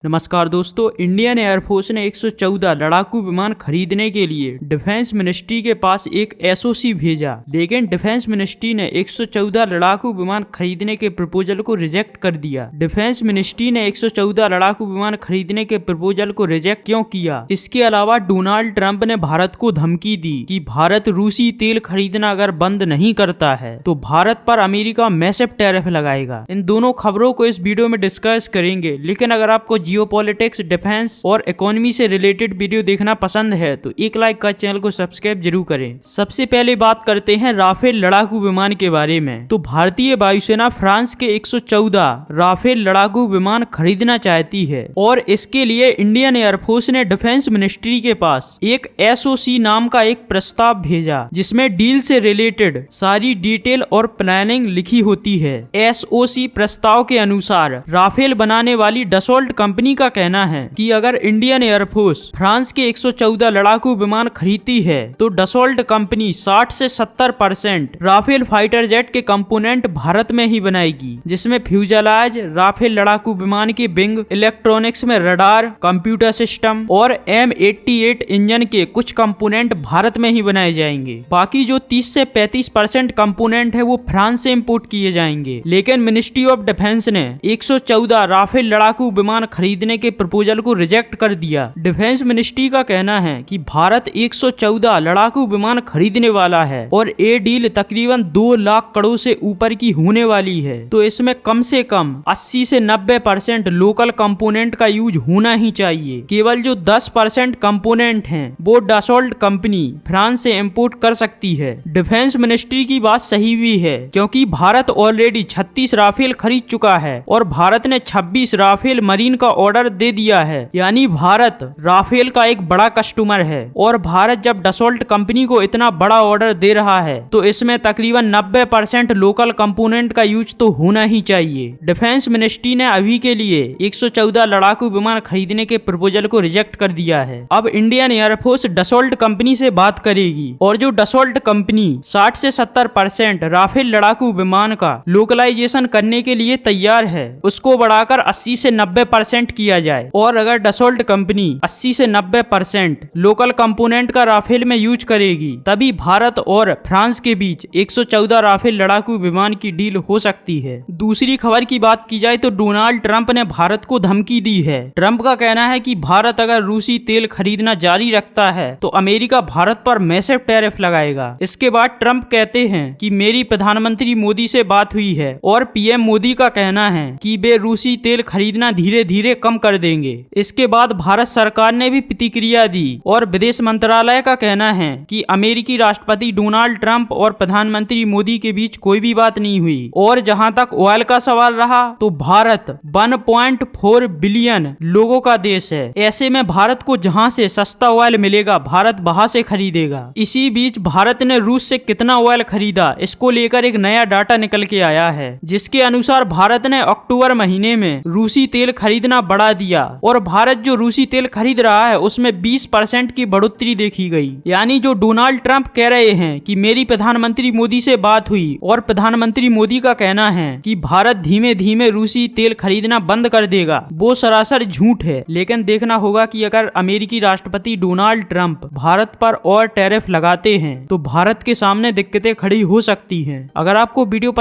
नमस्कार दोस्तों, Indian air force ने 114 लड़ाकू विमान खरीदने के लिए डिफेंस मिनिस्ट्री के पास एक एसओसी भेजा, लेकिन डिफेंस मिनिस्ट्री ने 114 लड़ाकू विमान खरीदने के प्रपोजल को रिजेक्ट कर दिया। डिफेंस मिनिस्ट्री ने 114 लड़ाकू विमान खरीदने के प्रपोजल को रिजेक्ट क्यों किया? इसके अलावा डोनाल्ड ट्रंप ने भारत को धमकी दी कि भारत रूसी तेल खरीदना अगर बंद नहीं करता है तो भारत पर अमेरिका मैसिव टैरिफ लगाएगा। इन दोनों खबरों को इस वीडियो में डिस्कस करेंगे, लेकिन अगर आपको जियोपॉलिटिक्स, डिफेंस और इकोनॉमी से रिलेटेड वीडियो देखना पसंद है तो एक लाइक का चैनल को सब्सक्राइब जरूर करें। सबसे पहले बात करते हैं राफेल लड़ाकू विमान के बारे में। तो भारतीय वायुसेना फ्रांस के 114 राफेल लड़ाकू विमान खरीदना चाहती है और इसके लिए इंडियन एयरफोर्स ने डिफेंस मिनिस्ट्री के पास एक एसओसी नाम का एक प्रस्ताव भेजा, जिसमें डील से रिलेटेड सारी डिटेल और प्लानिंग लिखी होती है। एसओसी प्रस्ताव के अनुसार राफेल बनाने वाली डसॉल्ट कंपनी का कहना है कि अगर इंडियन एयरफोर्स फ्रांस के 114 लड़ाकू विमान खरीदती है तो डसॉल्ट कंपनी 60 से 70% राफेल फाइटर जेट के कंपोनेंट भारत में ही बनाएगी, जिसमें फ्यूजलाज, राफेल लड़ाकू विमान के विंग, इलेक्ट्रॉनिक्स में रडार, कंप्यूटर सिस्टम और M88 इंजन के कुछ कंपोनेंट भारत में ही बनाए जाएंगे। बाकी जो 30 से 35% कंपोनेंट है वो फ्रांस से इंपोर्ट किए जाएंगे। लेकिन मिनिस्ट्री ऑफ डिफेंस ने 114 राफेल लड़ाकू विमान खरीदने के प्रपोजल को रिजेक्ट कर दिया। डिफेंस मिनिस्ट्री का कहना है कि भारत 114 लड़ाकू विमान खरीदने वाला है और ये डील तकरीबन 2 लाख करोड़ से ऊपर की होने वाली है, तो इसमें कम से कम 80 से 90% लोकल कंपोनेंट का यूज होना ही चाहिए। केवल जो 10% कंपोनेंट हैं वो डसॉल्ट कंपनी फ्रांस से इंपोर्ट कर सकती है। डिफेंस मिनिस्ट्री की बात सही भी है, क्योंकि भारत ऑलरेडी 36 राफेल खरीद चुका है और भारत ने 26 राफेल मरीन का ऑर्डर दे दिया है, यानी भारत राफेल का एक बड़ा कस्टमर है। और भारत जब डसॉल्ट कंपनी को इतना बड़ा ऑर्डर दे रहा है तो इसमें तकरीबन 90% लोकल कंपोनेंट का यूज तो होना ही चाहिए। डिफेंस मिनिस्ट्री ने अभी के लिए 114 लड़ाकू विमान खरीदने के प्रपोजल को रिजेक्ट कर दिया है। अब इंडियन एयरफोर्स डसॉल्ट कंपनी से बात करेगी और जो डसॉल्ट कंपनी 60 से 70% राफेल लड़ाकू विमान का लोकलाइजेशन करने के लिए तैयार है, उसको बढ़ाकर 80 से 90% किया जाए। और अगर डसॉल्ट कंपनी 80 से 90% लोकल कंपोनेंट का राफेल में यूज करेगी, तभी भारत और फ्रांस के बीच 114 राफेल लड़ाकू विमान की डील हो सकती है। दूसरी खबर की बात की जाए तो डोनाल्ड ट्रंप ने भारत को धमकी दी है। ट्रंप का कहना है कि भारत अगर रूसी तेल खरीदना जारी रखता है तो अमेरिका भारत पर मैसिव टैरिफ लगाएगा। इसके बाद ट्रंप कहते हैं कि मेरी प्रधानमंत्री मोदी से बात हुई है और पीएम मोदी का कहना है कि वे रूसी तेल खरीदना धीरे धीरे कम कर देंगे। इसके बाद भारत सरकार ने भी प्रतिक्रिया दी और विदेश मंत्रालय का कहना है कि अमेरिकी राष्ट्रपति डोनाल्ड ट्रंप और प्रधानमंत्री मोदी के बीच कोई भी बात नहीं हुई। और जहां तक ऑयल का सवाल रहा तो भारत 1.4 बिलियन लोगों का देश है। ऐसे में भारत को जहां से सस्ता ऑयल मिलेगा भारत वहां से खरीदेगा। इसी बीच भारत ने रूस से कितना ऑयल खरीदा, इसको लेकर एक नया डाटा निकल के आया है, जिसके अनुसार भारत ने अक्टूबर महीने में रूसी तेल खरीदना बढ़ा दिया और भारत जो रूसी तेल खरीद रहा है उसमें 20% की बढ़ोतरी देखी गई। यानी जो डोनाल्ड ट्रंप कह रहे हैं कि मेरी प्रधानमंत्री मोदी से बात हुई और प्रधानमंत्री मोदी का कहना है कि भारत धीमे धीमे रूसी तेल खरीदना बंद कर देगा, वो सरासर झूठ है। लेकिन देखना होगा कि अगर अमेरिकी राष्ट्रपति डोनाल्ड ट्रंप भारत पर और टैरिफ लगाते हैं तो भारत के सामने दिक्कतें खड़ी हो सकती हैं। अगर आपको वीडियो